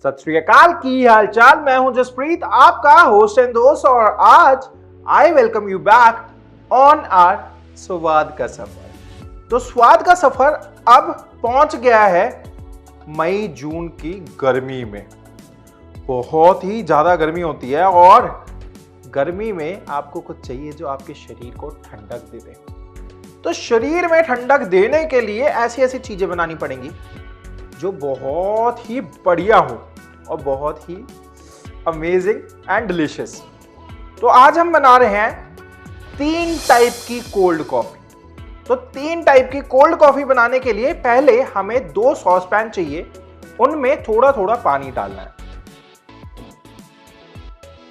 सत श्री अकाल, की हाल चाल। मैं हूं जसप्रीत, आपका होस्ट एंड दोस्त, और आज I welcome you back on our स्वाद का सफर। तो स्वाद का सफर अब पहुंच गया है मई जून की गर्मी में। बहुत ही ज्यादा गर्मी होती है और गर्मी में आपको कुछ चाहिए जो आपके शरीर को ठंडक दे दे। तो शरीर में ठंडक देने के लिए ऐसी ऐसी चीजें बनानी पड़ेंगी जो बहुत ही बढ़िया हो और बहुत ही अमेजिंग एंड डिलीशियस। तो आज हम बना रहे हैं 3 टाइप की कोल्ड कॉफी। तो 3 टाइप की कोल्ड कॉफी बनाने के लिए पहले हमें 2 सॉस पैन चाहिए, उनमें थोड़ा थोड़ा पानी डालना है।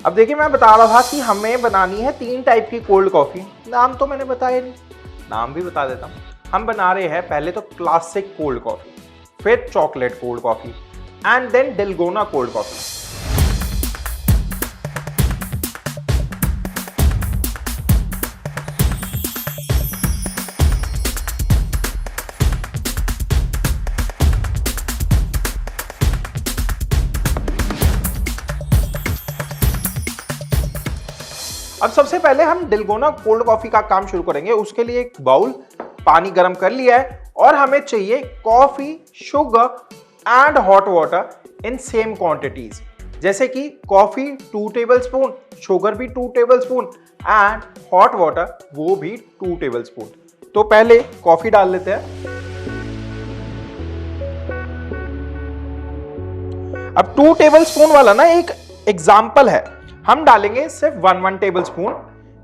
अब देखिए, मैं बता रहा था कि हमें बनानी है 3 टाइप की कोल्ड कॉफी। नाम तो मैंने बताया नहीं, नाम भी बता देता हूं। हम बना रहे हैं पहले तो क्लासिक कोल्ड कॉफी, फिर chocolate cold coffee and then dalgona cold coffee. अब सबसे पहले हम डेलगोना कोल्ड कॉफी का काम शुरू करेंगे। उसके लिए एक बाउल पानी गर्म कर लिया है और हमें चाहिए coffee, sugar and hot water in same quantities. जैसे कि कॉफी 2 टेबलस्पून, शुगर भी 2 टेबलस्पून एंड हॉट वाटर वो भी 2 टेबलस्पून। तो पहले कॉफी डाल लेते हैं। अब 2 टेबलस्पून वाला ना एक एग्जाम्पल है, हम डालेंगे सिर्फ 1 टेबलस्पून,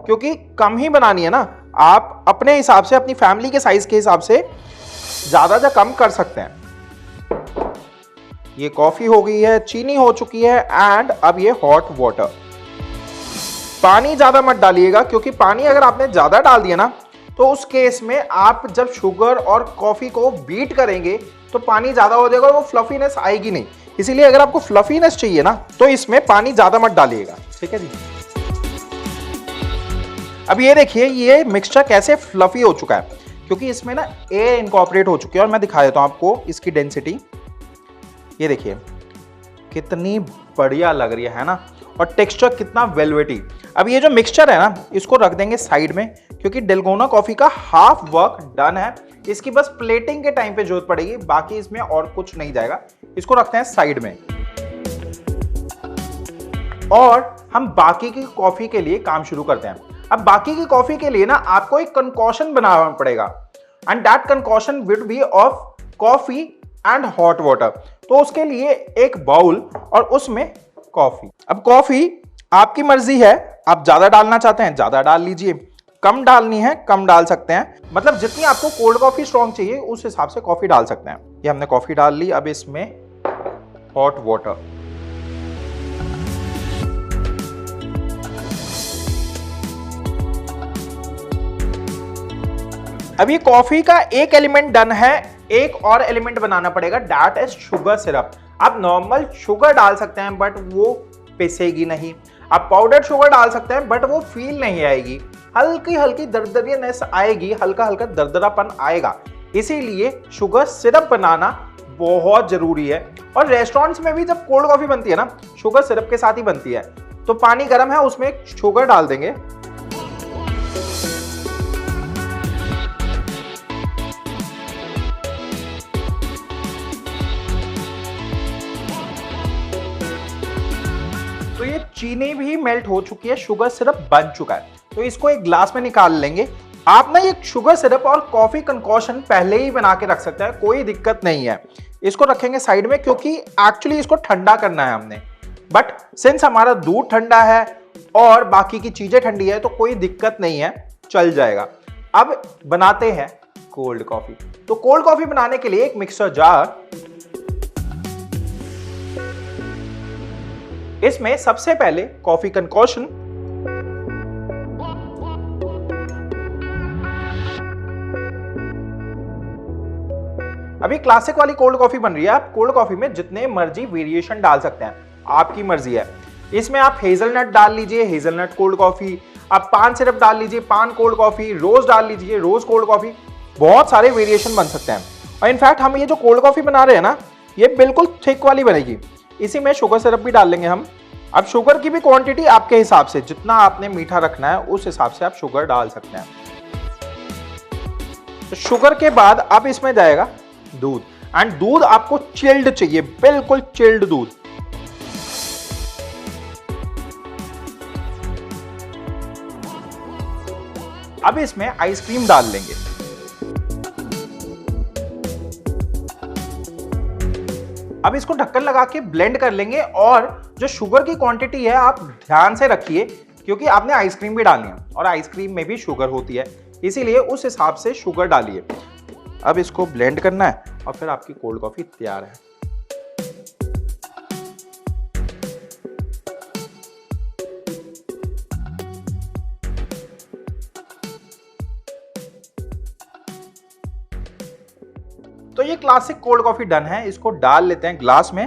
क्योंकि कम ही बनानी है ना। आप अपने हिसाब से, अपनी फैमिली के साइज के हिसाब से ज्यादा या कम कर सकते हैं। ये कॉफी हो गई है, चीनी हो चुकी है एंड अब ये हॉट वाटर। पानी ज्यादा मत डालिएगा, क्योंकि पानी अगर आपने ज्यादा डाल दिया ना तो उस केस में आप जब शुगर और कॉफी को बीट करेंगे तो पानी ज्यादा हो जाएगा और वो फ्लफीनेस आएगी नहीं। इसीलिए अगर आपको फ्लफीनेस चाहिए ना तो इसमें पानी ज्यादा मत डालिएगा, ठीक है जी। अब ये देखिए, ये मिक्सचर कैसे फ्लफी हो चुका है, क्योंकि इसमें ना एयर इनकॉर्पोरेट हो चुकी है। और मैं दिखा देता हूं आपको इसकी डेंसिटी। ये देखिए कितनी बढ़िया लग रही है ना, और टेक्सचर कितना वेलवेटी। अब ये जो मिक्सचर है ना, इसको रख देंगे साइड में, क्योंकि डेलगोना कॉफी का हाफ वर्क डन है। इसकी बस प्लेटिंग के टाइम पे जरूरत पड़ेगी, बाकी इसमें और कुछ नहीं जाएगा। इसको रखते हैं साइड में और हम बाकी की कॉफी के लिए काम शुरू करते हैं। अब बाकी की कॉफी के लिए ना आपको एक कंकॉशन बनाना पड़ेगा, and that concoction will be of coffee and hot water. तो उसके लिए एक बाउल और उसमें कॉफी। अब कॉफी आपकी मर्जी है, आप ज्यादा डालना चाहते हैं ज्यादा डाल लीजिए, कम डालनी है कम डाल सकते हैं। मतलब जितनी आपको कोल्ड कॉफी स्ट्रॉन्ग चाहिए उस हिसाब से कॉफी डाल सकते हैं। ये हमने कॉफी डाल ली, अब इसमें हॉट वाटर। अब ये कॉफी का एक एलिमेंट डन है, एक और एलिमेंट बनाना पड़ेगा, दैट इज शुगर सिरप। आप नॉर्मल शुगर डाल सकते हैं बट वो पिसेगी नहीं। आप पाउडर शुगर डाल सकते हैं बट वो फील नहीं आएगी, हल्की हल्की दरदरीनेस आएगी, हल्का हल्का दरदरापन आएगा। इसीलिए शुगर सिरप बनाना बहुत जरूरी है। और रेस्टोरेंट्स में भी जब कोल्ड कॉफी बनती है ना, शुगर सिरप के साथ ही बनती है। तो पानी गर्म है, उसमें शुगर डाल देंगे। तो ये चीनी भी मेल्ट हो चुकी है, शुगर सिरप बन चुका है। तो इसको एक ग्लास में निकाल लेंगे। आप ना ये शुगर सिरप और कॉफी कंकॉशन पहले ही बना के रख सकते हैं, कोई दिक्कत नहीं है। इसको रखेंगे साइड में, क्योंकि एक्चुअली इसको ठंडा करना है हमने। बट सिंस हमारा दूध ठंडा है और बाकी की चीजें ठंडी है तो कोई दिक्कत नहीं है, चल जाएगा। अब बनाते हैं कोल्ड कॉफी। तो कोल्ड कॉफी बनाने के लिए एक मिक्सर जार, इसमें सबसे पहले कॉफी कंकॉशन, अभी क्लासिक वाली कोल्ड कॉफी बन रही है। आप कोल्ड कॉफी में जितने मर्जी वेरिएशन डाल सकते हैं, आपकी मर्जी है। इसमें आप हेजलनट डाल लीजिए, हेजलनट कोल्ड कॉफी। आप पान सिरप डाल लीजिए, पान कोल्ड कॉफी। रोज डाल लीजिए, रोज कोल्ड कॉफी। बहुत सारे वेरिएशन बन सकते हैं। और इनफैक्ट हम ये जो कोल्ड कॉफी बना रहे हैं ना, ये बिल्कुल थिक वाली बनेगी। इसी में शुगर सिरप भी डाल लेंगे हम। अब शुगर की भी क्वांटिटी आपके हिसाब से, जितना आपने मीठा रखना है उस हिसाब से आप शुगर डाल सकते हैं। तो शुगर के बाद अब इसमें जाएगा दूध, एंड दूध आपको चिल्ड चाहिए, बिल्कुल चिल्ड दूध। अब इसमें आइसक्रीम डाल लेंगे। अब इसको ढक्कन लगा के ब्लेंड कर लेंगे, और जो शुगर की क्वांटिटी है आप ध्यान से रखिए, क्योंकि आपने आइसक्रीम भी डालनी है और आइसक्रीम में भी शुगर होती है, इसीलिए उस हिसाब से शुगर डालिए। अब इसको ब्लेंड करना है और फिर आपकी कोल्ड कॉफी तैयार है। तो ये क्लासिक कोल्ड कॉफी डन है। इसको डाल लेते हैं ग्लास में।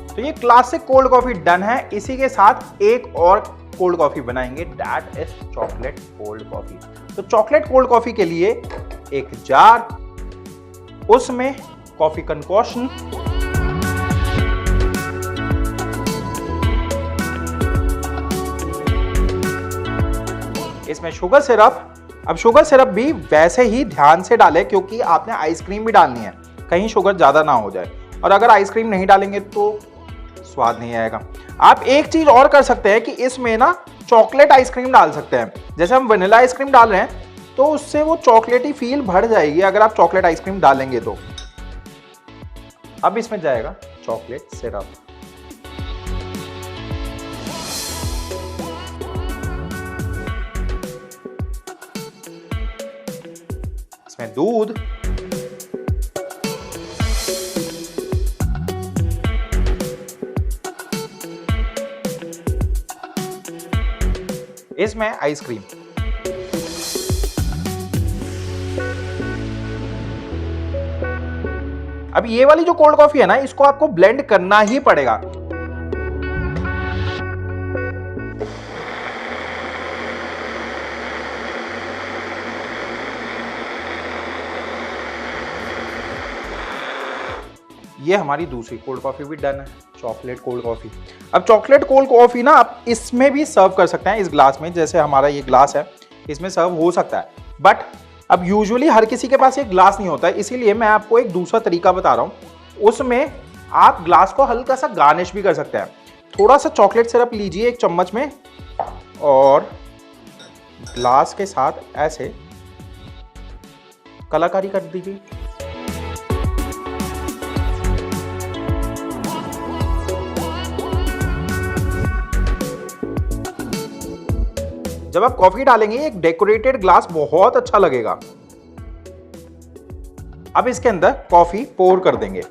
तो ये क्लासिक कोल्ड कॉफी डन है। इसी के साथ एक और कोल्ड कॉफी बनाएंगे, that is chocolate cold coffee. तो चॉकलेट कोल्ड कॉफी के लिए एक जार, उसमें कॉफी कंकोशन, इसमें शुगर सिरप। अब शुगर सिरप भी वैसे ही ध्यान से डालें, क्योंकि आपने आइसक्रीम भी डालनी है, कहीं शुगर ज्यादा ना हो जाए, और अगर आइसक्रीम नहीं डालेंगे तो स्वाद नहीं आएगा। आप एक चीज और कर सकते हैं कि इसमें ना चॉकलेट आइसक्रीम डाल सकते हैं। जैसे हम वनीला आइसक्रीम डाल रहे हैं तो उससे वो चॉकलेटी फील बढ़ जाएगी अगर आप चॉकलेट आइसक्रीम डालेंगे तो। अब इसमें जाएगा चॉकलेट सिरप, इसमें दूध, इसमें आइसक्रीम। अब ये वाली जो कोल्ड कॉफी है ना, इसको आपको ब्लेंड करना ही पड़ेगा। ये हमारी दूसरी कोल्ड कॉफी भी डन है, चॉकलेट कोल्ड कॉफी। अब चॉकलेट कोल्ड कॉफी ना आप इसमें भी सर्व कर सकते हैं, इस ग्लास में। जैसे हमारा ये ग्लास है, इसमें सर्व हो सकता है, बट अब यूजुअली हर किसी के पास एक ग्लास नहीं होता है, इसीलिए मैं आपको एक दूसरा तरीका बता रहा हूं। उसमें आप ग्लास को हल्का सा गार्निश भी कर सकते हैं। थोड़ा सा चॉकलेट सिरप लीजिए एक चम्मच में, और ग्लास के साथ ऐसे कलाकारी कर दीजिए। जब आप कॉफी डालेंगे एक डेकोरेटेड ग्लास बहुत अच्छा लगेगा। अब इसके अंदर कॉफी पोर कर देंगे।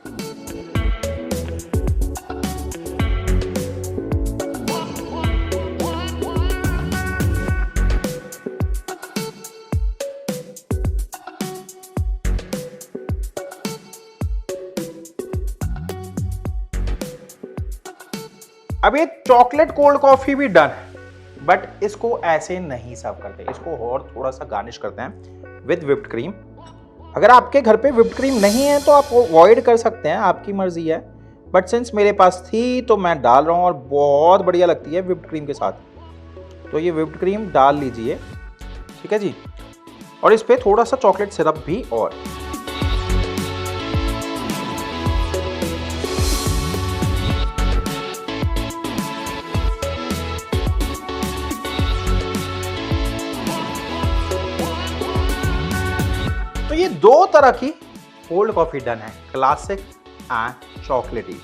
अब ये चॉकलेट कोल्ड कॉफी भी डन है, बट इसको ऐसे नहीं सर्व करते, इसको और थोड़ा सा गार्निश करते हैं विद व्हिप्ड क्रीम। अगर आपके घर पे व्हिप्ड क्रीम नहीं है तो आप अवॉइड कर सकते हैं, आपकी मर्जी है, बट सिंस मेरे पास थी तो मैं डाल रहा हूँ, और बहुत बढ़िया लगती है व्हिप्ड क्रीम के साथ। तो ये व्हिप्ड क्रीम डाल लीजिए, ठीक है जी, और इस पर थोड़ा सा चॉकलेट सिरप भी। और तो ये दो तरह की कोल्ड कॉफी डन है, क्लासिक एंड चॉकलेटी।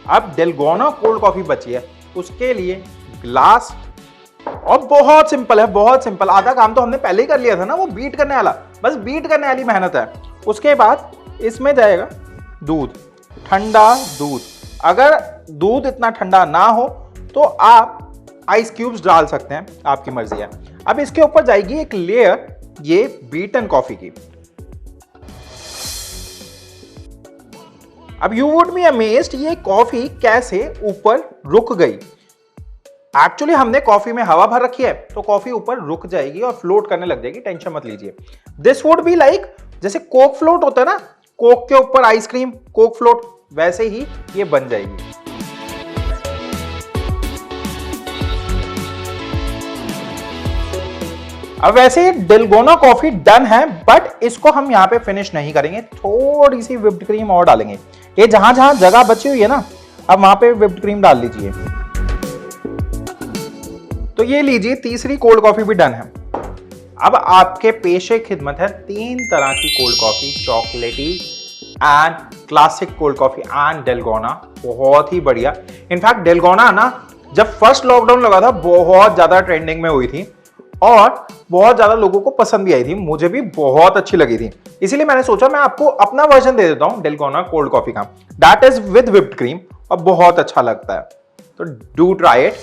अब डेलगोना कोल्ड कॉफी बची है, उसके लिए ग्लास, और बहुत सिंपल है, बहुत सिंपल। आधा काम तो हमने पहले ही कर लिया था ना, वो बीट करने वाला, बस बीट करने वाली मेहनत है। उसके बाद इसमें जाएगा दूध, ठंडा दूध। अगर दूध इतना ठंडा ना हो तो आप आइस क्यूब्स डाल सकते हैं, आपकी मर्जी है। अब इसके ऊपर जाएगी एक लेयर ये बीटन कॉफी की। अब यू वुड बी अमेज्ड ये कॉफी कैसे ऊपर रुक गई। एक्चुअली हमने कॉफी में हवा भर रखी है तो कॉफी ऊपर रुक जाएगी और फ्लोट करने लग जाएगी, टेंशन मत लीजिए। दिस वुड बी लाइक जैसे कोक फ्लोट होता है ना, कोक के ऊपर आइसक्रीम, कोक फ्लोट, वैसे ही ये बन जाएगी। अब वैसे डेलगोना कॉफी डन है, बट इसको हम यहां पे फिनिश नहीं करेंगे, थोड़ी सी व्हिप्ड क्रीम और डालेंगे। ये जहां जहां जगह बची हुई है ना, अब वहां पे व्हिप्ड क्रीम डाल लीजिए। तो ये लीजिए, तीसरी कोल्ड कॉफी भी डन है। अब आपके पेशे खिदमत है 3 तरह की कोल्ड कॉफी, चॉकलेटी and classic cold coffee and dalgona. बहुत ही बढ़िया। इनफैक्ट डेलगोना ना जब फर्स्ट लॉकडाउन लगा था बहुत ज्यादा ट्रेंडिंग में हुई थी और बहुत ज्यादा लोगों को पसंद भी आई थी, मुझे भी बहुत अच्छी लगी थी। इसीलिए मैंने सोचा मैं आपको अपना वर्जन दे देता हूं डेलगोना कोल्ड कॉफी का, that is with whipped cream, और बहुत अच्छा लगता है, तो do try it.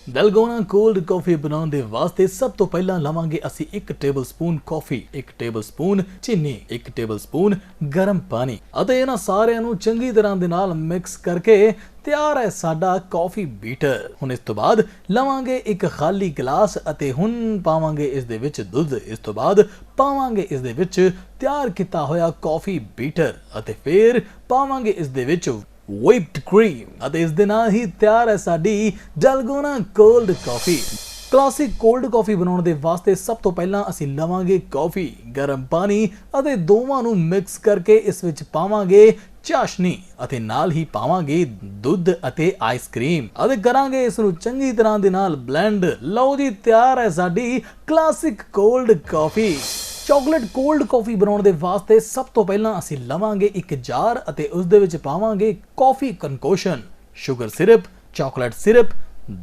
Dalgona cold coffee ਬਣਾਉਣ ਦੇ ਵਾਸਤੇ ਸਭ ਤੋਂ ਪਹਿਲਾਂ ਲਵਾਂਗੇ ਅਸੀਂ 1 ਟੇਬਲਸਪੂਨ ਕਾਫੀ, 1 ਟੇਬਲਸਪੂਨ ਚੀਨੀ, 1 ਟੇਬਲਸਪੂਨ ਗਰਮ ਪਾਣੀ ਅਤੇ ਇਹਨਾਂ ਸਾਰਿਆਂ ਨੂੰ ਚੰਗੀ ਤਰ੍ਹਾਂ ਦੇ ਨਾਲ ਮਿਕਸ ਕਰਕੇ ਤਿਆਰ ਹੈ ਸਾਡਾ ਕਾਫੀ ਬੀਟਰ। ਹੁਣ ਇਸ ਤੋਂ ਬਾਅਦ ਲਵਾਂਗੇ ਇੱਕ ਖਾਲੀ ਗਲਾਸ ਅਤੇ ਹੁਣ ਪਾਵਾਂਗੇ ਇਸ ਦੇ ਵਿੱਚ ਦੁੱਧ। ਇਸ ਤੋਂ ਬਾਅਦ ਪਾਵਾਂਗੇ ਇਸ ਦੇ ਵਿੱਚ ਤਿਆਰ ਕੀਤਾ ਹੋਇਆ ਕਾਫੀ ਬੀਟਰ ਅਤੇ ਫਿਰ ਪਾਵਾਂਗੇ ਇਸ ਦੇ ਵਿੱਚ whipped cream ਅਤੇ ਇਸ ਦੇ ਨਾਲ ਹੀ ਤਿਆਰ ਹੈ ਸਾਡੀ dalgona cold coffee. Classic cold coffee ਬਣਾਉਣ ਦੇ ਵਾਸਤੇ ਸਭ ਤੋਂ ਪਹਿਲਾਂ ਅਸੀਂ ਲਵਾਂਗੇ ਕਾਫੀ, ਗਰਮ ਪਾਣੀ ਅਤੇ ਦੋਵਾਂ ਨੂੰ ਮਿਕਸ ਕਰਕੇ ਇਸ ਵਿੱਚ ਪਾਵਾਂਗੇ ਚਾਸ਼ਨੀ ਅਤੇ ਨਾਲ ਹੀ ਪਾਵਾਂਗੇ ਦੁੱਧ ਅਤੇ ਆਈਸਕ੍ਰੀਮ ਅਤੇ ਕਰਾਂਗੇ ਇਸ ਨੂੰ ਚੰਗੀ ਤਰ੍ਹਾਂ ਦੇ ਨਾਲ ਬਲੈਂਡ। ਲਓ ਜੀ, ਤਿਆਰ ਹੈ ਸਾਡੀ ਕਲਾਸਿਕ ਕੋਲਡ ਕਾਫੀ। ਚੌਕਲੇਟ ਕੋਲਡ ਕਾਫੀ ਬਣਾਉਣ ਦੇ ਵਾਸਤੇ ਸਭ ਤੋਂ ਪਹਿਲਾਂ ਅਸੀਂ ਲਵਾਂਗੇ ਇੱਕ ਜਾਰ ਅਤੇ ਉਸ ਦੇ ਵਿੱਚ ਪਾਵਾਂਗੇ ਕਾਫੀ ਕੰਕੋਸ਼ਨ, ਸ਼ੂਗਰ ਸਿਰਪ, ਚਾਕਲੇਟ ਸਿਰਪ,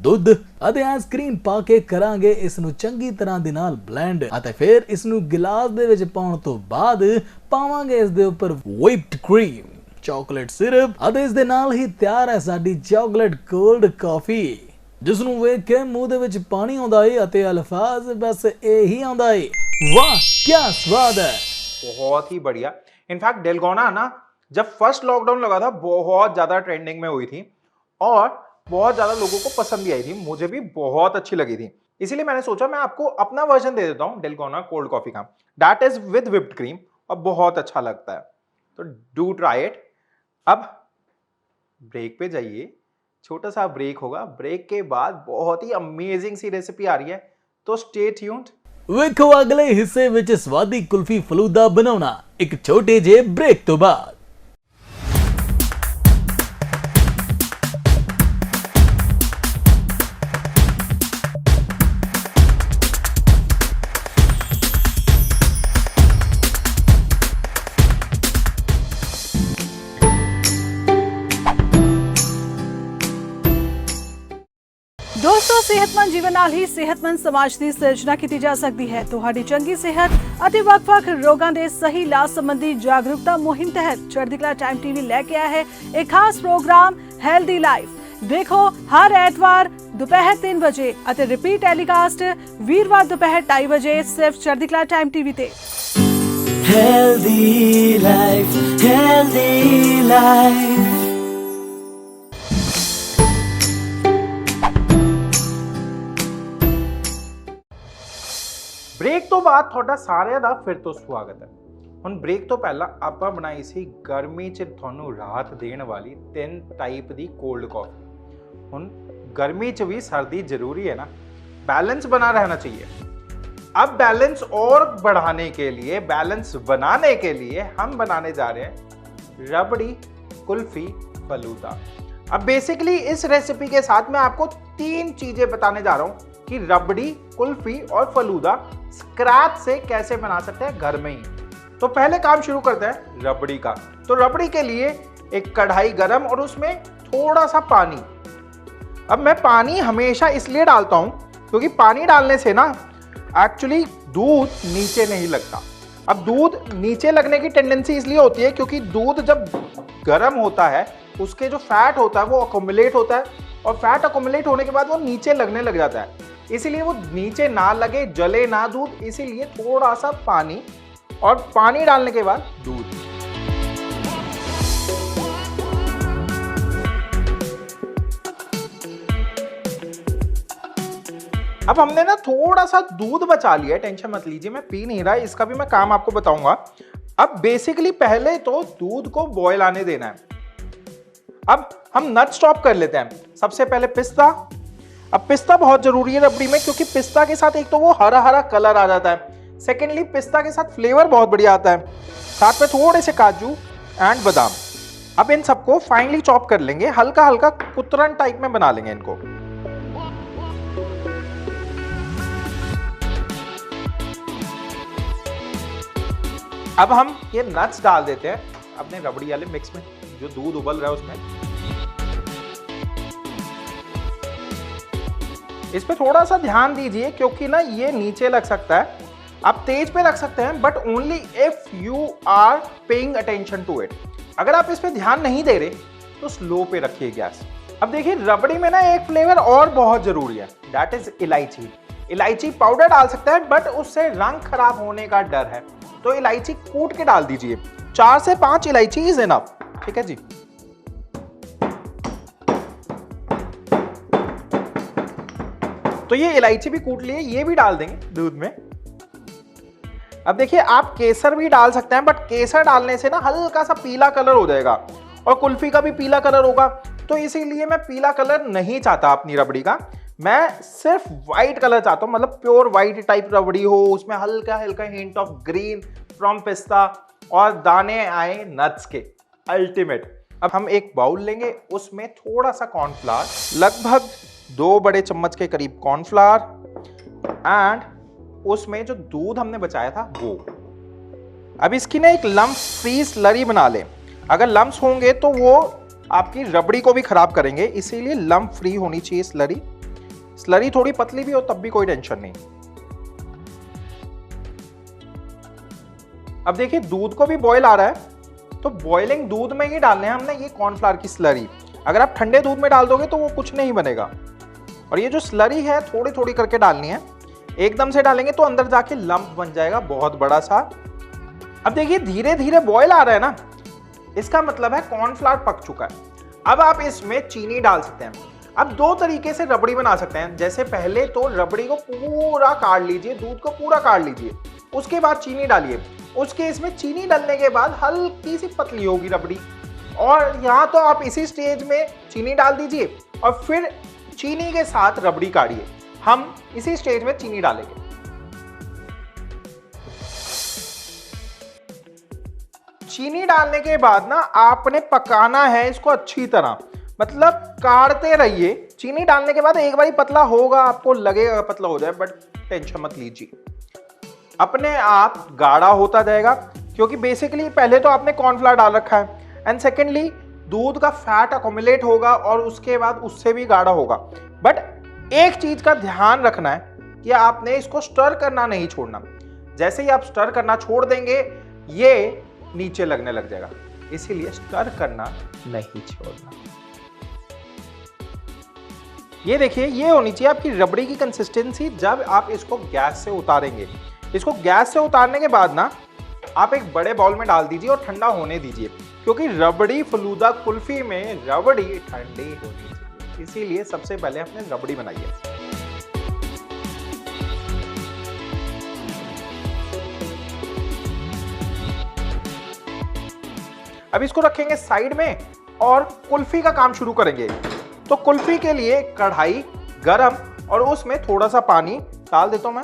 ਦੁੱਧ ਅਤੇ ਆਈਸਕ੍ਰੀਮ ਪਾ ਕੇ ਕਰਾਂਗੇ ਇਸ ਨੂੰ ਚੰਗੀ ਤਰ੍ਹਾਂ ਦੇ ਨਾਲ ਬਲੈਂਡ ਅਤੇ ਫਿਰ ਇਸ ਨੂੰ ਗਿਲਾਸ ਦੇ ਵਿੱਚ ਪਾਉਣ ਤੋਂ ਬਾਅਦ ਪਾਵਾਂਗੇ ਇਸ ਦੇ ਉੱਪਰ whipped cream, ਚਾਕਲੇਟ ਸਿਰਪ ਅਤੇ ਇਸ ਦੇ ਨਾਲ ਹੀ ਤਿਆਰ ਹੈ ਸਾਡੀ ਚਾਕਲੇਟ ਕੋਲਡ ਕਾਫੀ, ਜਿਸ ਨੂੰ ਵੇਖ ਕੇ ਮੂੰਹ ਦੇ ਵਿੱਚ ਪਾਣੀ ਆਉਂਦਾ ਏ ਅਤੇ ਅਲਫਾਜ਼ ਬਸ ਇਹੀ ਆਉਂਦਾ ਏ, वाह क्या स्वाद है। बहुत ही बढ़िया। इनफैक्ट डेलगोना ना जब फर्स्ट लॉकडाउन लगा था बहुत ज्यादा ट्रेंडिंग में हुई थी और बहुत ज्यादा लोगों को पसंद भी आई थी, मुझे भी बहुत अच्छी लगी थी। इसीलिए मैंने सोचा मैं आपको अपना वर्जन दे देता हूं डेलगोना कोल्ड कॉफी का, that is with whipped cream, और बहुत अच्छा लगता है, तो डू ट्राई इट। अब ब्रेक पे जाइए, छोटा सा ब्रेक होगा, ब्रेक के बाद बहुत ही अमेजिंग सी रेसिपी आ रही है, तो स्टे ट्यून्ड। ਵੇਖੋ ਅਗਲੇ ਹਿੱਸੇ ਵਿੱਚ ਸਵਾਦੀ ਕੁਲਫੀ ਫਲੂਦਾ ਬਣਾਉਣਾ ਇੱਕ ਛੋਟੇ ਜਿਹੇ ਬ੍ਰੇਕ ਤੋਂ ਬਾਅਦ। ਦੋਸਤੋ, ਸਿਹਤਮੰਦ ਜੀਵਨ ਨਾਲ ਹੀ ਸਿਹਤਮੰਦ ਸਮਾਜ ਦੀ ਸਿਰਜਣਾ ਕੀਤੀ ਜਾ ਸਕਦੀ ਹੈ। ਤੁਹਾਡੀ ਚੰਗੀ ਸਿਹਤ ਅਤੇ ਵੱਖ-ਵੱਖ ਰੋਗਾਂ ਦੇ ਸਹੀ ਇਲਾਜ ਸੰਬੰਧੀ ਜਾਗਰੂਕਤਾ ਮੁਹਿੰਮ ਤਹਿਤ ਚੜ੍ਹਦੀ ਕਲਾ ਟਾਈਮ ਟੀਵੀ ਲੈ ਕੇ ਆਇਆ ਹੈ ਇੱਕ ਖਾਸ ਪ੍ਰੋਗਰਾਮ ਹੈਲਦੀ ਲਾਈਫ। ਦੇਖੋ ਹਰ ਐਤਵਾਰ ਦੁਪਹਿਰ 3 ਵਜੇ ਅਤੇ ਰਿਪੀਟ ਟੈਲੀਕਾਸਟ ਵੀਰਵਾਰ ਦੁਪਹਿਰ 2:30 ਵਜੇ ਸਿਰਫ ਚੜ੍ਹਦੀ ਕਲਾ ਟਾਈਮ ਟੀਵੀ ਤੇ। Healthy life, healthy life. Break ਤੋਂ ਬਾਅਦ ਤੁਹਾਡਾ ਸਾਰਿਆਂ ਦਾ ਫਿਰ ਤੋਂ ਸਵਾਗਤ ਹੈ। ਹੁਣ ਬ੍ਰੇਕ ਤੋਂ ਪਹਿਲਾਂ ਆਪਾਂ ਬਣਾਈ ਸੀ ਗਰਮੀ 'ਚ ਤੁਹਾਨੂੰ ਰਾਹਤ ਦੇਣ ਵਾਲੀ 3 ਟਾਈਪ ਦੀ ਕੋल्ड कॉफी। ਹੁਣ गर्मी 'ਚ भी सर्दी जरूरी है ना, बैलेंस बना रहना चाहिए। अब बैलेंस और बढ़ाने के लिए, बैलेंस बनाने के लिए हम बनाने जा रहे हैं रबड़ी कुल्फी फलूदा। अब बेसिकली इस रेसिपी के साथ मैं आपको 3 चीजें बताने जा रहा हूं कि रबड़ी कुल्फी और फलूदा स्क्रैच से कैसे बना सकते हैं घर में ही। तो पहले काम शुरू करते हैं रबड़ी का। तो रबड़ी के लिए एक कढ़ाई गरम और उसमें थोड़ा सा पानी। अब मैं पानी हमेशा इसलिए डालता हूं क्योंकि पानी डालने से ना एक्चुअली दूध नीचे नहीं लगता। अब दूध नीचे लगने की टेंडेंसी इसलिए होती है क्योंकि दूध जब गर्म होता है उसके जो फैट होता है वो अकोमुलेट होता है और फैट अकोमुलेट होने के बाद वो नीचे लगने लग जाता है। इसीलिए वो नीचे ना लगे, जले ना दूध, इसीलिए थोड़ा सा पानी और पानी डालने के बाद दूध। अब हमने ना थोड़ा सा दूध बचा लिया है, टेंशन मत लीजिए, मैं पी नहीं रहा, इसका भी मैं काम आपको बताऊंगा। अब बेसिकली पहले तो दूध को बॉयल आने देना है। अब हम नट स्टॉप कर लेते हैं। सबसे पहले पिस्ता। अब पिस्ता बहुत जरूरी है रबड़ी में, क्योंकि पिस्ता के साथ एक तो वो हरा हरा कलर आ जाता है, सेकेंडली पिस्ता के साथ फ्लेवर बहुत बढ़िया आता है, साथ में थोड़े से काजू एंड बादाम। अब इन सबको फाइनली चॉप कर लेंगे, हल्का हल्का कुतरन टाइप में बना लेंगे इनको। अब हम ये नट्स डाल देते हैं अपने रबड़ी वाले मिक्स में, जो दूध उबल रहा है उसमें। इस पे थोड़ा सा ध्यान दीजिए, क्योंकि ना ये नीचे लग सकता है। आप तेज पे रख सकते हैं, but only if you are paying attention to it. अगर आप इस पे ध्यान नहीं दे रहे तो स्लो पे रखिए गैस। अब देखिए रबड़ी में ना एक फ्लेवर और बहुत जरूरी है, दैट इज इलायची। इलायची पाउडर डाल सकते हैं, बट उससे रंग खराब होने का डर है, तो इलायची कूट के डाल दीजिए। 4 से 5 इलायची इज इनफ, ठीक है जी। तो ये इलायची भी कूट लिए, ये भी डाल देंगे दूध में। अब देखिए आप केसर भी डाल सकते हैं, बट केसर डालने से ना हल्का सा पीला कलर हो जाएगा और कुल्फी का भी पीला कलर होगा, तो इसीलिए मैं पीला कलर नहीं चाहता अपनी रबड़ी का। मैं सिर्फ व्हाइट कलर चाहता हूं, मतलब प्योर व्हाइट टाइप रबड़ी हो, उसमें हल्का हल्का हिंट ऑफ ग्रीन फ्रॉम पिस्ता और दाने आए नट्स के, अल्टीमेट। अब हम एक बाउल लेंगे, उसमें थोड़ा सा कॉर्नफ्लावर, लगभग 2 बड़े चम्मच के करीब कॉर्नफ्लावर, एंड उसमें जो दूध हमने बचाया था वो। अब इसकी ना एक लम्प फ्री स्लरी बना लें। अगर लम्प्स होंगे तो वो आपकी रबड़ी को भी खराब करेंगे, इसीलिए लम्प फ्री होनी चाहिए स्लरी। स्लरी थोड़ी पतली भी हो तब भी कोई टेंशन नहीं। अब देखिए दूध को भी बॉयल आ रहा है, तो बॉइलिंग दूध में ही डालने हैं हमने ये कॉर्नफ्लावर की स्लरी। अगर आप ठंडे दूध में डाल दोगे तो वो कुछ नहीं बनेगा। और ये जो स्लरी है थोड़ी थोड़ी करके डालनी है, एकदम से डालेंगे तो अंदर जाके लंप बन जाएगा बहुत बड़ा सा। अब देखिए धीरे धीरे बॉयल आ रहा है ना, इसका मतलब है कॉर्नफ्लावर पक चुका है। अब आप इसमें चीनी डाल सकते हैं। अब 2 तरीके से रबड़ी बना सकते हैं। जैसे पहले तो रबड़ी को पूरा काट लीजिए, दूध को पूरा काट लीजिए, उसके बाद चीनी डालिए। उसके इसमें चीनी डालने के बाद हल्की सी पतली होगी रबड़ी, और यहाँ तो आप इसी स्टेज में चीनी डाल दीजिए और फिर चीनी के साथ रबड़ी काटिए। हम इसी स्टेज में चीनी डालेंगे। चीनी डालने के बाद ना आपने पकाना है इसको अच्छी तरह, मतलब काढ़ते रहिए। चीनी डालने के बाद एक बार पतला होगा, आपको लगेगा पतला हो जाए, बट टेंशन मत लीजिए, अपने आप गाढ़ा होता जाएगा। क्योंकि बेसिकली पहले तो आपने कॉर्नफ्लावर डाल रखा है, एंड सेकेंडली दूध का फैट अकोमुलेट होगा और उसके बाद उससे भी गाढ़ा होगा। बट एक चीज का ध्यान रखना है कि आपने इसको स्टर करना नहीं छोड़ना। जैसे ही आप स्टर करना छोड़ देंगे ये नीचे लगने लग जाएगा, इसीलिए स्टर करना नहीं छोड़ना। ये देखिए ये होनी चाहिए आपकी रबड़ी की कंसिस्टेंसी जब आप इसको गैस से उतारेंगे। इसको गैस से उतारने के बाद ना आप एक बड़े बाउल में डाल दीजिए और ठंडा होने दीजिए, क्योंकि रबड़ी फलूदा कुल्फी में रबड़ी ठंडी होनी चाहिए, इसीलिए सबसे पहले हमने रबड़ी बनाई है। अब इसको रखेंगे साइड में और कुल्फी का काम शुरू करेंगे। तो कुल्फी के लिए कढ़ाई गरम और उसमें थोड़ा सा पानी डाल देता हूं मैं।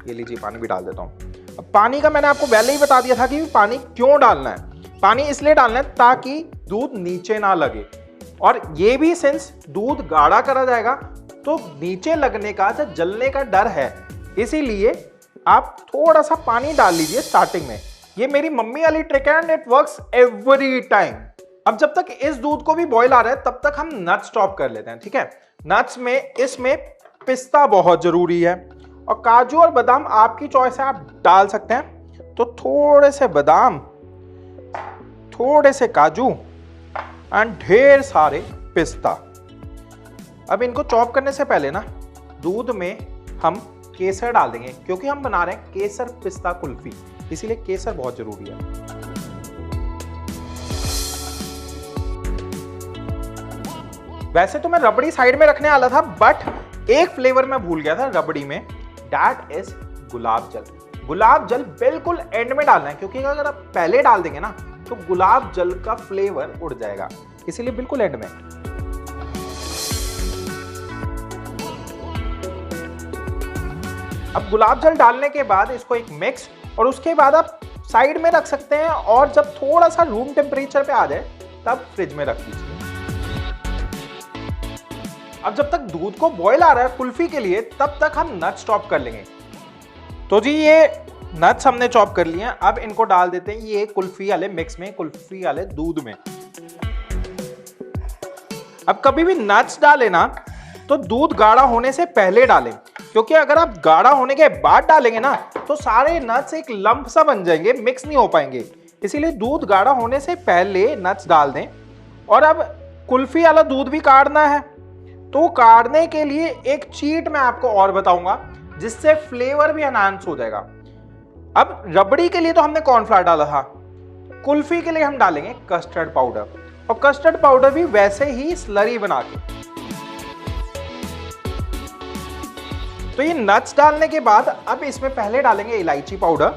ये लीजिए पानी भी डाल देता हूं। अब पानी का मैंने आपको पहले ही बता दिया था कि पानी क्यों डालना है। पानी इसलिए डालना है ताकि दूध नीचे ना लगे, और ये भी सिंस दूध गाढ़ा करा जाएगा तो नीचे लगने का या जलने का डर है, इसीलिए आप थोड़ा सा पानी डाल लीजिए स्टार्टिंग में। ये मेरी मम्मी वाली ट्रिक है and it works every time. अब जब तक इस दूध को भी बॉईल आ रहा है तब तक हम नट्स चॉप कर लेते हैं, ठीक है। नट्स में इसमें पिस्ता बहुत जरूरी है और काजू और बादाम आपकी चॉइस है, आप डाल सकते हैं। तो थोड़े से बादाम, थोड़े से काजू एंड ढेर सारे पिस्ता। अब इनको चॉप करने से पहले ना दूध में हम केसर डाल देंगे, क्योंकि हम बना रहे हैं केसर पिस्ता कुल्फी, इसीलिए केसर बहुत जरूरी है। वैसे तो मैं रबड़ी साइड में रखने वाला था, बट एक फ्लेवर मैं भूल गया था रबड़ी में, दैट इज गुलाब जल। गुलाब जल बिल्कुल एंड में डालना है, क्योंकि अगर आप पहले डाल देंगे ना तो गुलाब जल का फ्लेवर उड़ जाएगा, इसीलिए बिल्कुल एंड में। अब गुलाब जल डालने के बाद इसको एक मिक्स, और उसके बाद आप साइड में रख सकते हैं, और जब थोड़ा सा रूम टेम्परेचर पे आ जाए तब फ्रिज में रख दीजिए। अब जब तक दूध को बॉयल आ रहा है कुल्फी के लिए, तब तक हम नट्स चॉप कर लेंगे। तो जी ये नट्स हमने चॉप कर लिए हैं, अब इनको डाल देते हैं ये कुल्फी वाले मिक्स में, कुल्फी वाले दूध में। अब कभी भी नट्स डालें ना तो दूध गाढ़ा होने से पहले डालें, क्योंकि अगर आप गाढ़ा होने के बाद डालेंगे ना तो सारे नट्स एक लंप सा बन जाएंगे, मिक्स नहीं हो पाएंगे। इसीलिए दूध गाढ़ा होने से पहले नट्स डाल दें। और अब कुल्फी वाला दूध भी काढ़ना है, तो काढ़ने के लिए एक चीट मैं आपको और बताऊंगा, जिससे फ्लेवर भी एनहांस हो जाएगा। अब रबड़ी के लिए तो हमने कॉर्नफ्लावर डाला था, कुल्फी के लिए हम डालेंगे कस्टर्ड पाउडर, और कस्टर्ड पाउडर भी वैसे ही स्लरी बना के। तो ये नट्स डालने के बाद अब इसमें पहले डालेंगे इलायची पाउडर,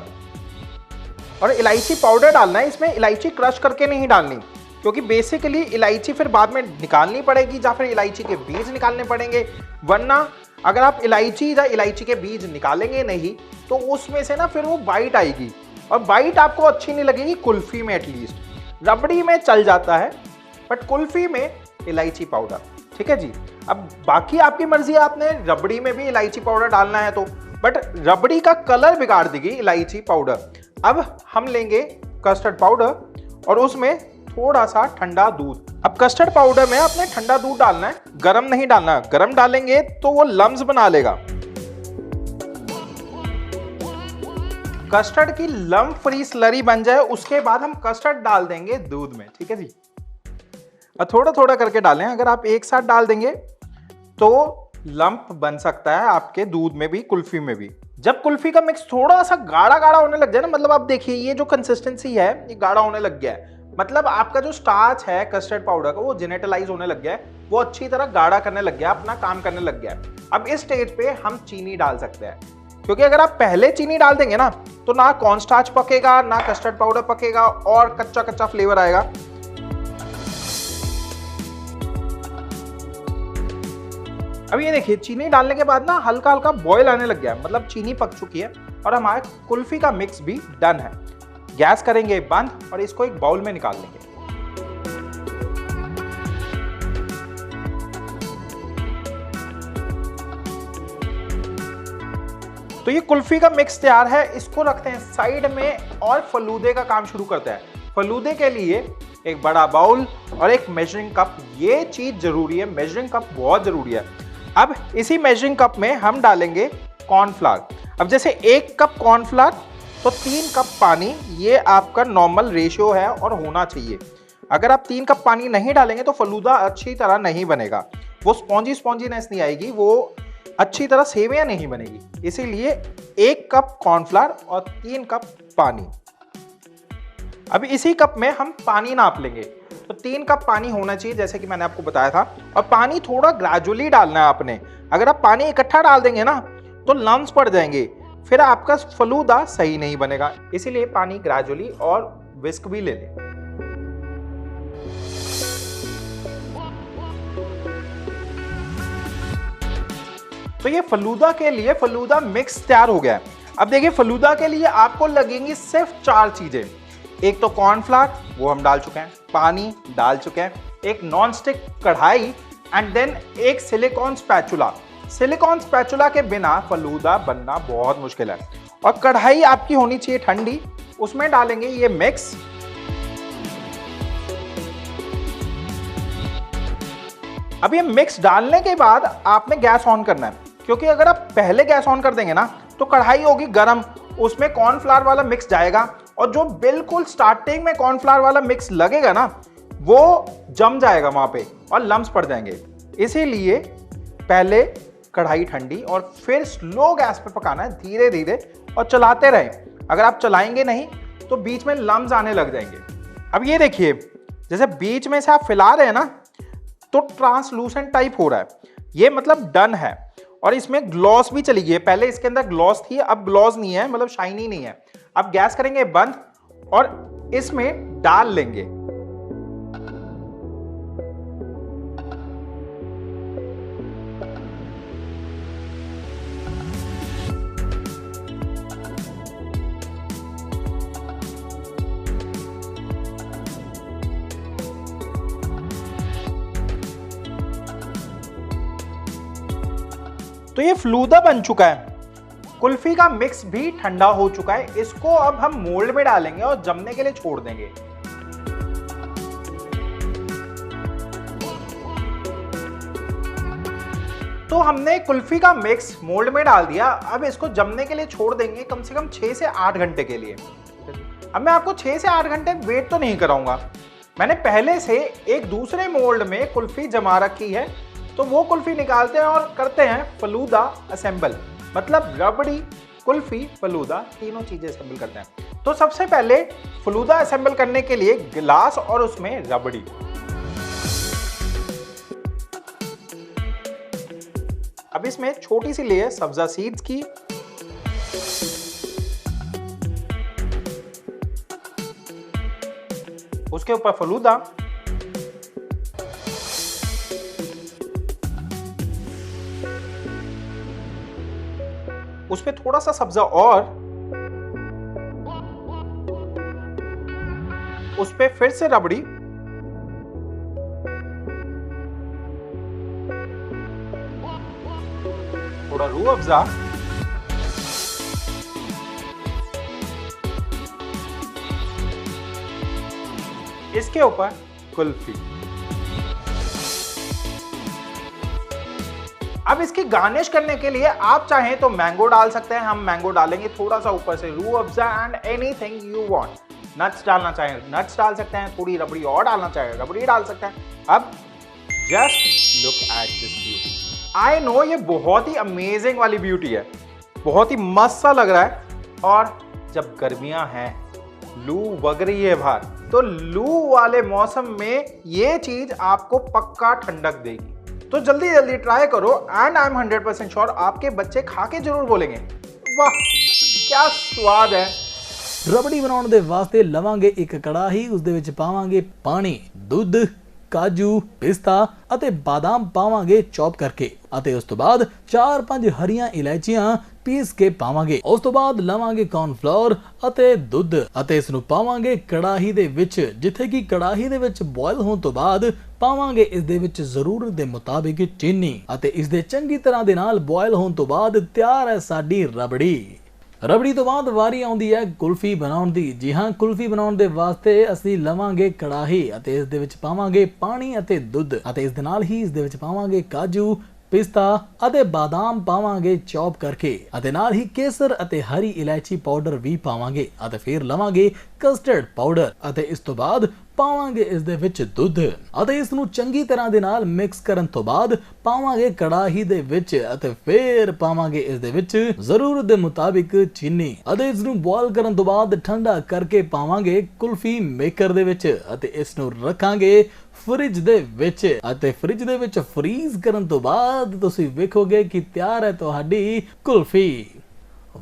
और इलायची पाउडर डालना है, इसमें इलायची क्रश करके नहीं डालनी, क्योंकि बेसिकली इलायची फिर बाद में निकालनी पड़ेगी, या फिर इलायची के बीज निकालने पड़ेंगे। वरना अगर आप इलायची या इलायची के बीज निकालेंगे नहीं तो उसमें से ना फिर वो बाइट आएगी, और बाइट आपको अच्छी नहीं लगेगी कुल्फी में। एटलीस्ट रबड़ी में चल जाता है, बट कुल्फी में इलायची पाउडर, ठीक है जी। अब बाकी आपकी मर्जी है, आपने रबड़ी में भी इलायची पाउडर डालना है तो, बट रबड़ी का कलर बिगाड़ देगी इलायची पाउडर। अब हम लेंगे कस्टर्ड पाउडर और उसमें थोड़ा सा ठंडा दूध। अब कस्टर्ड पाउडर में आपने ठंडा दूध डालना है, गरम नहीं डालना। गरम डालेंगे तो वो लम्स बना लेगा। कस्टर्ड की लम्प फ्री स्लरी बन जाए, उसके बाद हम कस्टर्ड डाल देंगे दूध में, ठीक है जी। और थोड़ा थोड़ा करके डालें, अगर आप एक साथ डाल देंगे तो लंप बन सकता है आपके दूध में भी, कुल्फी में भी। जब कुल्फी का मिक्स थोड़ा सा गाढ़ा गाढ़ा होने लग जाए ना, मतलब आप देखिए ये जो कंसिस्टेंसी है ये गाढ़ा होने लग गया है, मतलब आपका जो स्टार्च है कस्टर्ड पाउडर का वो जेनेटलाइज होने लग गया है, वो अच्छी तरह गाढ़ा करने लग गया है, अपना काम करने लग गया है। अब इस स्टेज पे हम चीनी डाल सकते हैं, क्योंकि अगर आप पहले चीनी डाल देंगे ना तो ना कॉर्नस्टार्च पकेगा ना कस्टर्ड पाउडर पकेगा, और कच्चा कच्चा फ्लेवर आएगा। अब ये देखिए चीनी डालने के बाद ना हल्का हल्का बॉयल आने लग गया है, मतलब चीनी पक चुकी है, और हमारा कुल्फी का मिक्स भी डन है। गैस करेंगे बंद और इसको एक बाउल में निकाल लेंगे। तो ये कुल्फी का मिक्स तैयार है, इसको रखते हैं साइड में और फलूदे का काम शुरू करते हैं। फलूदे के लिए एक बड़ा बाउल और एक मेजरिंग कप, ये चीज जरूरी है, मेजरिंग कप बहुत जरूरी है। अब इसी मेजरिंग कप में हम डालेंगे कॉर्नफ्लावर। अब जैसे 1 कप कॉर्नफ्लावर तो 3 कप पानी, ये आपका नॉर्मल रेशियो है और होना चाहिए। अगर आप 3 कप पानी नहीं डालेंगे तो फलूदा अच्छी तरह नहीं बनेगा, वो स्पॉन्जीनेस नहीं आएगी, वो अच्छी तरह सेवइयां नहीं बनेगी। इसीलिए 1 कप कॉर्नफ्लावर और 3 कप पानी। अब इसी कप में हम पानी नाप लेंगे, तो 3 कप पानी होना चाहिए जैसे कि मैंने आपको बताया था, और पानी थोड़ा ग्रेजुअली डालना है आपने। अगर आप पानी इकट्ठा डाल देंगे ना तो लम्स पड़ जाएंगे, फिर आपका फलूदा सही नहीं बनेगा। इसीलिए पानी ग्रेजुअली और विस्क भी ले लें। तो ये फलूदा के लिए फलूदा मिक्स तैयार हो गया है। अब देखिए फलूदा के लिए आपको लगेंगी सिर्फ 4 चीजें। एक तो कॉर्नफ्लावर, वो हम डाल चुके हैं, पानी डाल चुके हैं, एक नॉन स्टिक कढ़ाई, एंड देन एक सिलिकॉन स्पैचुला। सिलिकॉन स्पैचुला के बिना फलूदा बनना बहुत मुश्किल है। और कढ़ाई आपकी होनी चाहिए ठंडी, उसमें डालेंगे ये मिक्स। अब ये मिक्स डालने के बाद आपने गैस ऑन करना है, क्योंकि अगर आप पहले गैस ऑन कर देंगे ना तो कढ़ाई होगी गरम, उसमें कॉर्नफ्लावर वाला मिक्स जाएगा, और जो बिल्कुल स्टार्टिंग में कॉर्नफ्लावर वाला मिक्स लगेगा ना वो जम जाएगा वहां पे और लम्स पड़ जाएंगे। इसीलिए पहले कढ़ाई ठंडी और फिर स्लो गैस पे पकाना है, धीरे धीरे, और चलाते रहें। अगर आप चलाएंगे नहीं तो बीच में लम्स आने लग जाएंगे। अब ये देखिए जैसे बीच में से आप फैला रहे हैं ना तो ट्रांसलूसेंट टाइप हो रहा है, ये मतलब डन है। और इसमें ग्लॉस भी चली गई है। पहले इसके अंदर ग्लॉस थी, अब ग्लॉस नहीं है, मतलब शाइनी नहीं है। अब गैस करेंगे बंद और इसमें डाल लेंगे। तो ये फलूदा बन चुका है। कुल्फी का मिक्स भी ठंडा हो चुका है। इसको अब हम मोल्ड में डालेंगे और जमने के लिए छोड़ देंगे। तो हमने कुल्फी का मिक्स मोल्ड में डाल दिया। अब इसको जमने के लिए छोड़ देंगे कम से कम 6 से 8 घंटे के लिए। अब मैं आपको 6 से 8 घंटे वेट तो नहीं कराऊंगा। मैंने पहले से एक दूसरे मोल्ड में कुल्फी जमा रखी है, तो वो कुल्फी निकालते हैं और करते हैं फलूदा असेंबल, मतलब रबड़ी, कुल्फी, फलूदा, तीनों चीजें असेंबल करते हैं। तो सबसे पहले फलूदा असेंबल करने के लिए गिलास और उसमें रबड़ी। अब इसमें छोटी सी लेयर सब्जा सीड्स की, उसके ऊपर फलूदा, उस पे थोड़ा सा सब्जा और, उस पे फिर से रबड़ी, थोड़ा रूह अफ़ज़ा, इसके ऊपर कुल्फी। अब इसकी गार्निश करने के लिए आप चाहें तो मैंगो डाल सकते हैं, हम मैंगो डालेंगे थोड़ा सा ऊपर से, Rooh Afza and anything you want. Nuts डालना चाहें नट्स डाल सकते हैं, थोड़ी रबड़ी और डालना चाहें रबड़ी डाल सकते हैं। अब just look at this beauty. I know ये बहुत ही अमेजिंग वाली ब्यूटी है, बहुत ही मस्त सा लग रहा है। और जब गर्मियां हैं, लू वग रही है बाहर, तो लू वाले मौसम में ये चीज आपको पक्का ठंडक देगी। तो जल्दी जल्दी ट्राई करो एंड आई एम 100% श्योर आपके बच्चे खा के जरूर बोलेंगे वाह क्या स्वाद है। ਰਬੜੀ ਬਣਾਉਣ ਦੇ ਵਾਸਤੇ ਲਵਾਂਗੇ ਇੱਕ ਕੜਾਹੀ, ਉਸ ਦੇ ਵਿੱਚ ਪਾਵਾਂਗੇ ਪਾਣੀ, ਦੁੱਧ, ਕਾਜੂ, ਪਿਸਤਾ ਅਤੇ ਬਾਦਾਮ ਪਾਵਾਂਗੇ ਚੌਪ ਕਰਕੇ ਅਤੇ ਉਸ ਤੋਂ ਬਾਅਦ 4-5 ਹਰੀਆਂ ਇਲਾਇਚੀਆਂ ਪੀਸ ਕੇ ਪਾਵਾਂਗੇ। ਉਸ ਤੋਂ ਬਾਅਦ ਲਵਾਂਗੇ ਕੌਰਨਫਲੋਰ ਅਤੇ ਦੁੱਧ ਅਤੇ ਇਸ ਨੂੰ ਪਾਵਾਂਗੇ ਕੜਾਹੀ ਦੇ ਵਿੱਚ, ਜਿੱਥੇ ਕਿ ਕੜਾਹੀ ਦੇ ਵਿੱਚ ਬੋਇਲ ਹੋਣ ਤੋਂ ਬਾਅਦ ਪਾਵਾਂਗੇ ਇਸ ਦੇ ਵਿੱਚ ਜ਼ਰੂਰਤ ਦੇ ਮੁਤਾਬਿਕ ਚੀਨੀ ਅਤੇ ਇਸ ਦੇ ਚੰਗੀ ਤਰ੍ਹਾਂ ਦੇ ਨਾਲ ਬੋਇਲ ਹੋਣ ਤੋਂ ਬਾਅਦ ਤਿਆਰ ਹੈ ਸਾਡੀ ਰਬੜੀ। ਰਬੜੀ ਤੋਂ ਬਾਅਦ ਵਾਰੀ ਆਉਂਦੀ ਹੈ ਕੁਲਫੀ ਬਣਾਉਣ ਦੀ। ਜੀ ਹਾਂ, ਕੁਲਫੀ ਬਣਾਉਣ ਦੇ ਵਾਸਤੇ ਅਸੀਂ ਲਵਾਂਗੇ ਕੜਾਹੀ ਅਤੇ ਇਸ ਦੇ ਵਿੱਚ ਪਾਵਾਂਗੇ ਪਾਣੀ ਅਤੇ ਦੁੱਧ ਅਤੇ ਇਸ ਦੇ ਨਾਲ ਹੀ ਇਸ ਦੇ ਵਿੱਚ ਪਾਵਾਂਗੇ ਕਾਜੂ, ਪਿਸਤਾ ਅਤੇ ਬਾਦਾਮ ਪਾਵਾਂਗੇ ਚੌਪ ਕਰਕੇ ਅਤੇ ਨਾਲ ਹੀ ਕੇਸਰ ਅਤੇ ਹਰੀ ਇਲਾਇਚੀ ਪਾਊਡਰ ਵੀ ਪਾਵਾਂਗੇ ਅਤੇ ਫਿਰ ਲਵਾਂਗੇ ਕਸਟਰਡ ਪਾਊਡਰ ਅਤੇ ਇਸ ਤੋਂ ਬਾਅਦ ਪਾਵਾਂਗੇ ਇਸ ਦੇ ਵਿੱਚ ਦੁੱਧ ਅਤੇ ਇਸ ਨੂੰ ਚੰਗੀ ਤਰ੍ਹਾਂ ਦੇ ਨਾਲ ਮਿਕਸ ਕਰਨ ਤੋਂ ਬਾਅਦ ਪਾਵਾਂਗੇ ਕੜਾਹੀ ਦੇ ਵਿੱਚ ਅਤੇ ਫਿਰ ਪਾਵਾਂਗੇ ਇਸ ਦੇ ਵਿੱਚ ਜ਼ਰੂਰਤ ਦੇ ਮੁਤਾਬਿਕ ਚੀਨੀ ਅਤੇ ਇਸ ਨੂੰ ਬੋਇਲ ਕਰਨ ਤੋਂ ਬਾਅਦ ਠੰਡਾ ਕਰਕੇ ਪਾਵਾਂਗੇ ਕੁਲਫੀ ਮੇਕਰ ਦੇ ਵਿੱਚ ਅਤੇ ਇਸ ਨੂੰ ਰੱਖਾਂਗੇ ਫ੍ਰਿਜ ਦੇ ਵਿੱਚ ਅਤੇ ਫ੍ਰਿਜ ਦੇ ਵਿੱਚ ਫਰੀਜ਼ ਕਰਨ ਤੋਂ ਬਾਅਦ ਤੁਸੀਂ ਵੇਖੋਗੇ ਕਿ ਤਿਆਰ ਹੈ ਤੁਹਾਡੀ ਕੁਲਫੀ।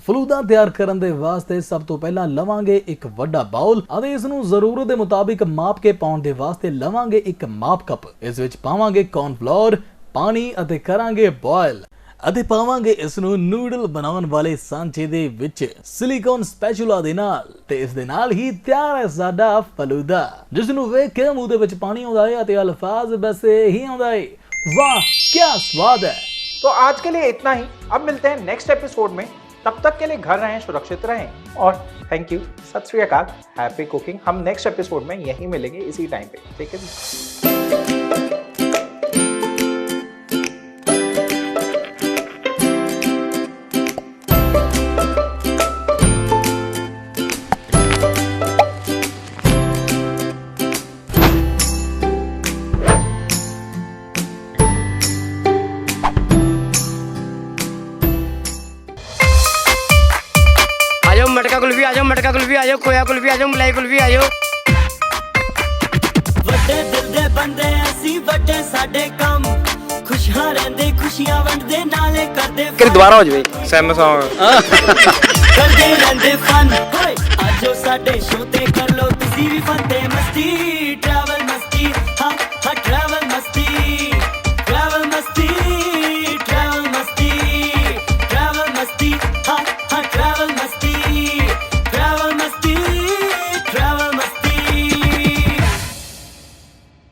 ਫਲੂਦਾ ਤਿਆਰ ਕਰਨ ਦੇ ਵਾਸਤੇ ਸਭ ਤੋਂ ਪਹਿਲਾਂ ਲਵਾਂਗੇ ਇੱਕ ਵੱਡਾ ਬਾਉਲ ਅਤੇ ਇਸ ਨੂੰ ਜ਼ਰੂਰਤ ਦੇ ਮੁਤਾਬਿਕ ਮਾਪ ਕੇ ਪਾਉਣ ਦੇ ਵਾਸਤੇ ਲਵਾਂਗੇ ਇੱਕ ਮਾਪ ਕੱਪ। ਇਸ ਵਿੱਚ ਪਾਵਾਂਗੇ ਕੌਰਨਫਲੋਰ, ਪਾਣੀ ਅਤੇ ਕਰਾਂਗੇ ਬੋਇਲ ਅਤੇ ਪਾਵਾਂਗੇ ਇਸ ਨੂੰ ਨੂਡਲ ਬਣਾਉਣ ਵਾਲੇ ਸਾਂਚੇ ਦੇ ਵਿੱਚ ਸਿਲੀਕਨ ਸਪੈਚੂਲਾ ਦੇ ਨਾਲ ਤੇ ਇਸ ਦੇ ਨਾਲ ਹੀ ਤਿਆਰ ਹੈ ਸਾਡਾ ਫਲੂਦਾ, ਜਿਸ ਨੂੰ ਵੇਖ ਕੇ ਮੂੰਹ ਦੇ ਵਿੱਚ ਪਾਣੀ ਆਉਂਦਾ ਹੈ ਅਤੇ ਅਲਫਾਜ਼ ਬਸ ਇਹੀ ਆਉਂਦਾ ਹੈ वाह क्या स्वाद है। तो आज के लिए इतना ही, अब मिलते हैं नेक्स्ट एपिसोड में। तब तक के लिए घर रहें, सुरक्षित रहें और थैंक यू, सत श्री अकाल, हैप्पी कुकिंग। हम नेक्स्ट एपिसोड में यहीं मिलेंगे इसी टाइम पे, ठीक है जी। मटका कुल्फी आ जाओ, मटका कुल्फी आ जाओ, खोया कुल्फी आ जाओ, मलाई कुल्फी आ जाओ। ਵੱਡੇ ਦਿਲ ਦੇ ਬੰਦੇ ਅਸੀਂ ਵੱਡੇ ਸਾਡੇ ਕੰਮ खुशियां रहंदे खुशियां वंडदे नाले करदे कि दोबारा हो जाए सैम सॉन्ग करदे रहंदे फन होए आजो साडे शो ते कर लो तुसी भी फन ते मस्ती